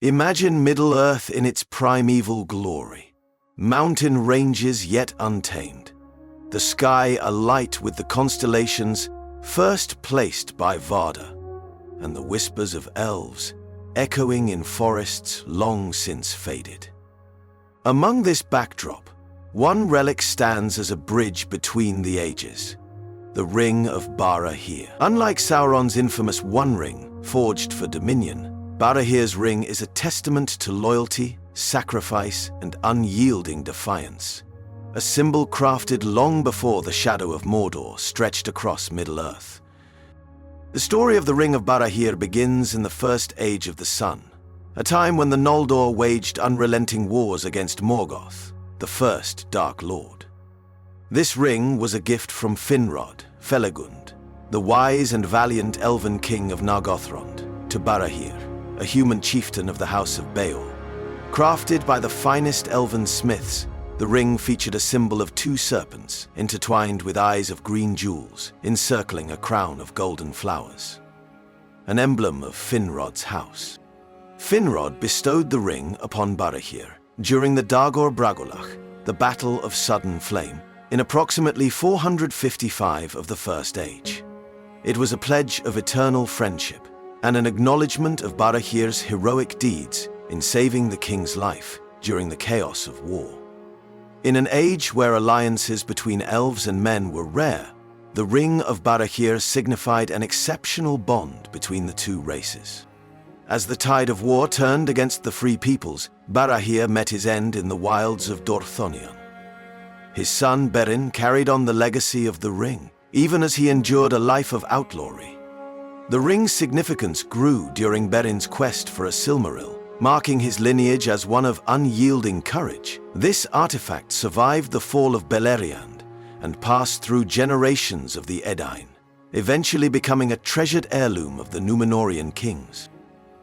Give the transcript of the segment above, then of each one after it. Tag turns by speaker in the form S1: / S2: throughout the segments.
S1: Imagine Middle-earth in its primeval glory. Mountain ranges yet untamed. The sky alight with the constellations first placed by Vardar, and the whispers of elves echoing in forests long since faded. Among this backdrop, one relic stands as a bridge between the ages. The Ring of Barahir. Unlike Sauron's infamous One Ring, forged for dominion, Barahir's ring is a testament to loyalty, sacrifice, and unyielding defiance. A symbol crafted long before the shadow of Mordor stretched across Middle-earth. The story of the Ring of Barahir begins in the First Age of the Sun, a time when the Noldor waged unrelenting wars against Morgoth, the first Dark Lord. This ring was a gift from Finrod, Felagund, the wise and valiant elven king of Nargothrond, to Barahir, a human chieftain of the House of Beor. Crafted by the finest elven smiths, the ring featured a symbol of two serpents intertwined with eyes of green jewels encircling a crown of golden flowers, an emblem of Finrod's house. Finrod bestowed the ring upon Barahir during the Dagor Bragolach, the Battle of Sudden Flame, in approximately 455 of the First Age. It was a pledge of eternal friendship and an acknowledgement of Barahir's heroic deeds in saving the king's life during the chaos of war. In an age where alliances between elves and men were rare, the Ring of Barahir signified an exceptional bond between the two races. As the tide of war turned against the Free Peoples, Barahir met his end in the wilds of Dorthonion. His son Beren carried on the legacy of the ring, even as he endured a life of outlawry. The ring's significance grew during Beren's quest for a Silmaril, marking his lineage as one of unyielding courage. This artifact survived the fall of Beleriand and passed through generations of the Edain, eventually becoming a treasured heirloom of the Númenórean kings.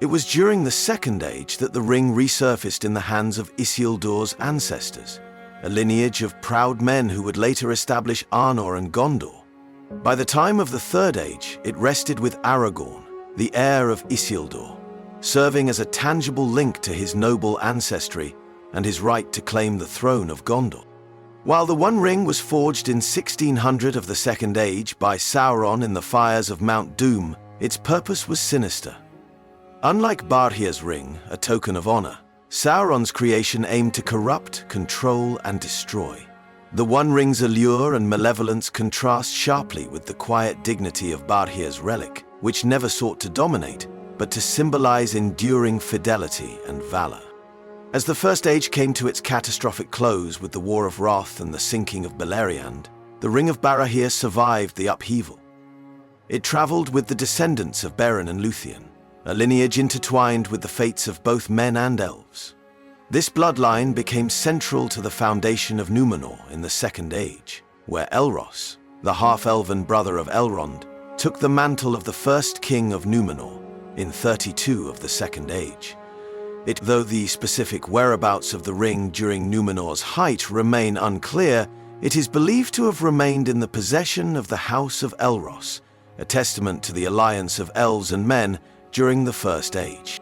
S1: It was during the Second Age that the ring resurfaced in the hands of Isildur's ancestors, a lineage of proud men who would later establish Arnor and Gondor. By the time of the Third Age, it rested with Aragorn, the heir of Isildur, serving as a tangible link to his noble ancestry and his right to claim the throne of Gondor. While the One Ring was forged in 1600 of the Second Age by Sauron in the fires of Mount Doom, its purpose was sinister. Unlike Barahir's ring, a token of honor, Sauron's creation aimed to corrupt, control, and destroy. The One Ring's allure and malevolence contrast sharply with the quiet dignity of Barahir's relic, which never sought to dominate, but to symbolize enduring fidelity and valor. As the First Age came to its catastrophic close with the War of Wrath and the sinking of Beleriand, the Ring of Barahir survived the upheaval. It traveled with the descendants of Beren and Luthien, a lineage intertwined with the fates of both men and elves. This bloodline became central to the foundation of Númenor in the Second Age, where Elros, the half-elven brother of Elrond, took the mantle of the first king of Númenor in 32 of the Second Age. Though the specific whereabouts of the ring during Númenor's height remain unclear, it is believed to have remained in the possession of the House of Elros, a testament to the alliance of elves and men during the First Age.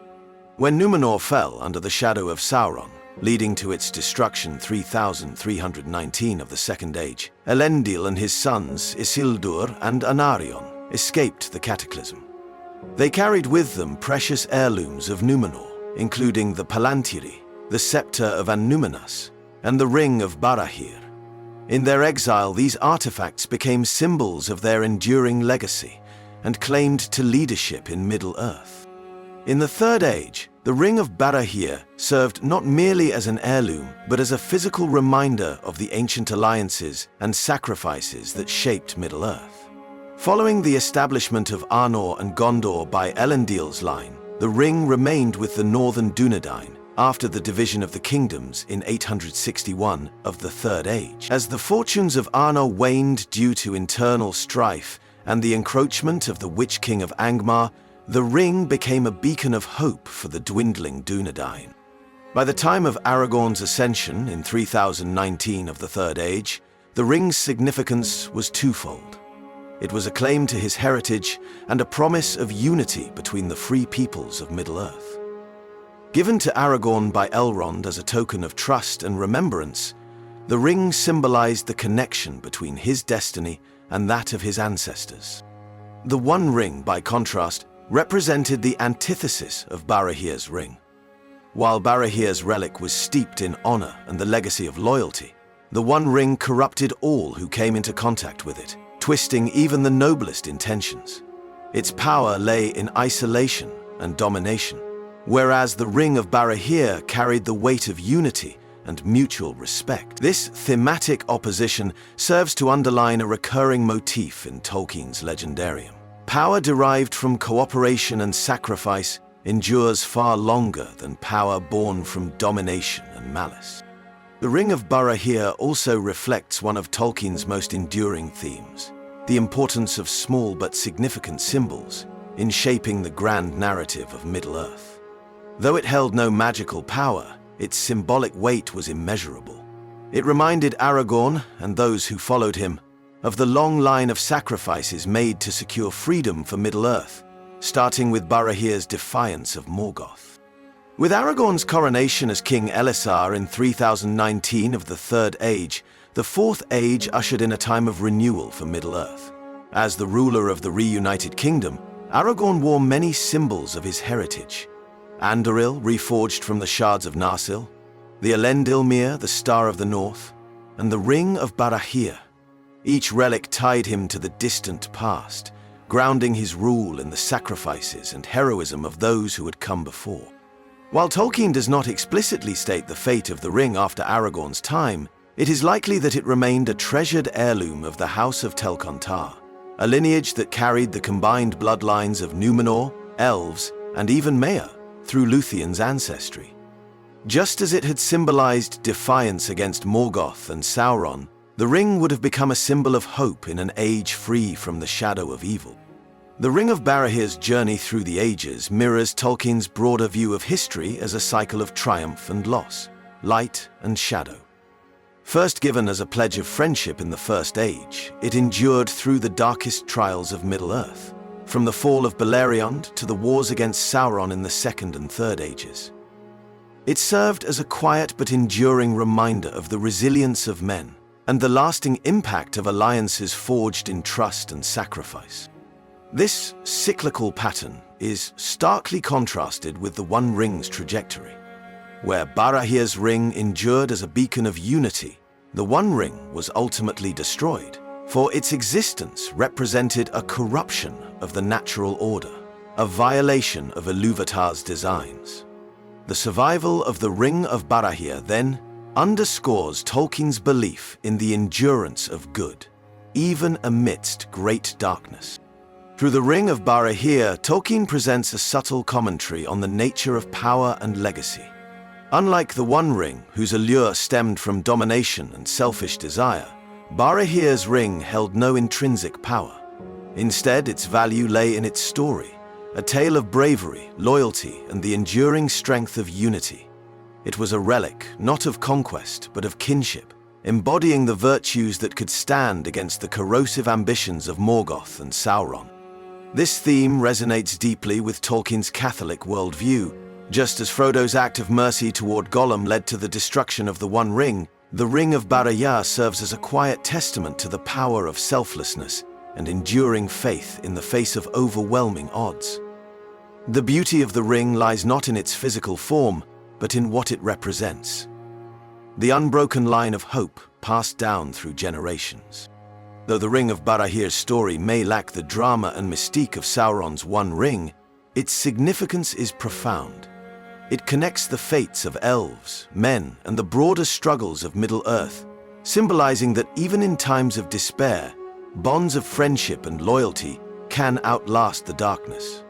S1: When Númenor fell under the shadow of Sauron, leading to its destruction 3319 of the Second Age, Elendil and his sons Isildur and Anarion escaped the cataclysm. They carried with them precious heirlooms of Númenor, including the Palantiri, the scepter of Annúminas, and the Ring of Barahir. In their exile, these artifacts became symbols of their enduring legacy and claimed to leadership in Middle-earth. In the Third Age, the Ring of Barahir served not merely as an heirloom, but as a physical reminder of the ancient alliances and sacrifices that shaped Middle-earth. Following the establishment of Arnor and Gondor by Elendil's line, the ring remained with the northern Dúnedain after the division of the kingdoms in 861 of the Third Age. As the fortunes of Arnor waned due to internal strife and the encroachment of the Witch King of Angmar, the ring became a beacon of hope for the dwindling Dúnedain. By the time of Aragorn's ascension in 3019 of the Third Age, the ring's significance was twofold. It was a claim to his heritage and a promise of unity between the free peoples of Middle-earth. Given to Aragorn by Elrond as a token of trust and remembrance, the ring symbolized the connection between his destiny and that of his ancestors. The One Ring, by contrast, represented the antithesis of Barahir's ring. While Barahir's relic was steeped in honor and the legacy of loyalty, the One Ring corrupted all who came into contact with it, twisting even the noblest intentions. Its power lay in isolation and domination, whereas the Ring of Barahir carried the weight of unity and mutual respect. This thematic opposition serves to underline a recurring motif in Tolkien's legendarium. Power derived from cooperation and sacrifice endures far longer than power born from domination and malice. The Ring of Barahir also reflects one of Tolkien's most enduring themes, the importance of small but significant symbols in shaping the grand narrative of Middle-earth. Though it held no magical power, its symbolic weight was immeasurable. It reminded Aragorn, and those who followed him, of the long line of sacrifices made to secure freedom for Middle-earth, starting with Barahir's defiance of Morgoth. With Aragorn's coronation as King Elessar in 3019 of the Third Age, the Fourth Age ushered in a time of renewal for Middle-earth. As the ruler of the reunited kingdom, Aragorn wore many symbols of his heritage. Andoril, reforged from the shards of Narsil, the Elendilmir, the Star of the North, and the Ring of Barahir. Each relic tied him to the distant past, grounding his rule in the sacrifices and heroism of those who had come before. While Tolkien does not explicitly state the fate of the ring after Aragorn's time, it is likely that it remained a treasured heirloom of the House of Tel-Contar, a lineage that carried the combined bloodlines of Númenor, elves, and even Maya through Lúthien's ancestry. Just as it had symbolized defiance against Morgoth and Sauron, the ring would have become a symbol of hope in an age free from the shadow of evil. The Ring of Barahir's journey through the ages mirrors Tolkien's broader view of history as a cycle of triumph and loss, light and shadow. First given as a pledge of friendship in the First Age, it endured through the darkest trials of Middle-earth, from the fall of Beleriand to the wars against Sauron in the Second and Third Ages. It served as a quiet but enduring reminder of the resilience of men and the lasting impact of alliances forged in trust and sacrifice. This cyclical pattern is starkly contrasted with the One Ring's trajectory. Where Barahir's ring endured as a beacon of unity, the One Ring was ultimately destroyed, for its existence represented a corruption of the natural order, a violation of Ilúvatar's designs. The survival of the Ring of Barahir, then, underscores Tolkien's belief in the endurance of good, even amidst great darkness. Through the Ring of Barahir, Tolkien presents a subtle commentary on the nature of power and legacy. Unlike the One Ring, whose allure stemmed from domination and selfish desire, Barahir's ring held no intrinsic power. Instead, its value lay in its story, a tale of bravery, loyalty, and the enduring strength of unity. It was a relic, not of conquest, but of kinship, embodying the virtues that could stand against the corrosive ambitions of Morgoth and Sauron. This theme resonates deeply with Tolkien's Catholic worldview. Just as Frodo's act of mercy toward Gollum led to the destruction of the One Ring, the Ring of Barahir serves as a quiet testament to the power of selflessness and enduring faith in the face of overwhelming odds. The beauty of the ring lies not in its physical form, but in what it represents. The unbroken line of hope passed down through generations. Though the Ring of Barahir's story may lack the drama and mystique of Sauron's One Ring, its significance is profound. It connects the fates of elves, men, and the broader struggles of Middle-earth, symbolizing that even in times of despair, bonds of friendship and loyalty can outlast the darkness.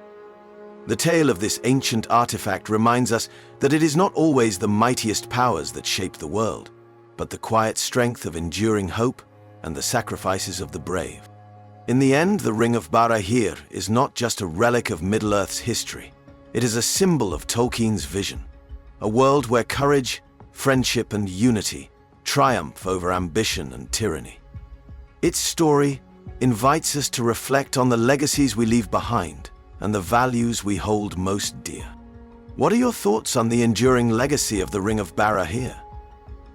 S1: The tale of this ancient artifact reminds us that it is not always the mightiest powers that shape the world, but the quiet strength of enduring hope and the sacrifices of the brave. In the end, the Ring of Barahir is not just a relic of Middle-earth's history. It is a symbol of Tolkien's vision, a world where courage, friendship, and unity triumph over ambition and tyranny. Its story invites us to reflect on the legacies we leave behind and the values we hold most dear. What are your thoughts on the enduring legacy of the Ring of Barahir?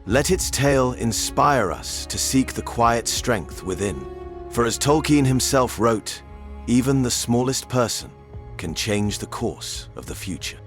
S1: Let its tale inspire us to seek the quiet strength within. For as Tolkien himself wrote, even the smallest person can change the course of the future.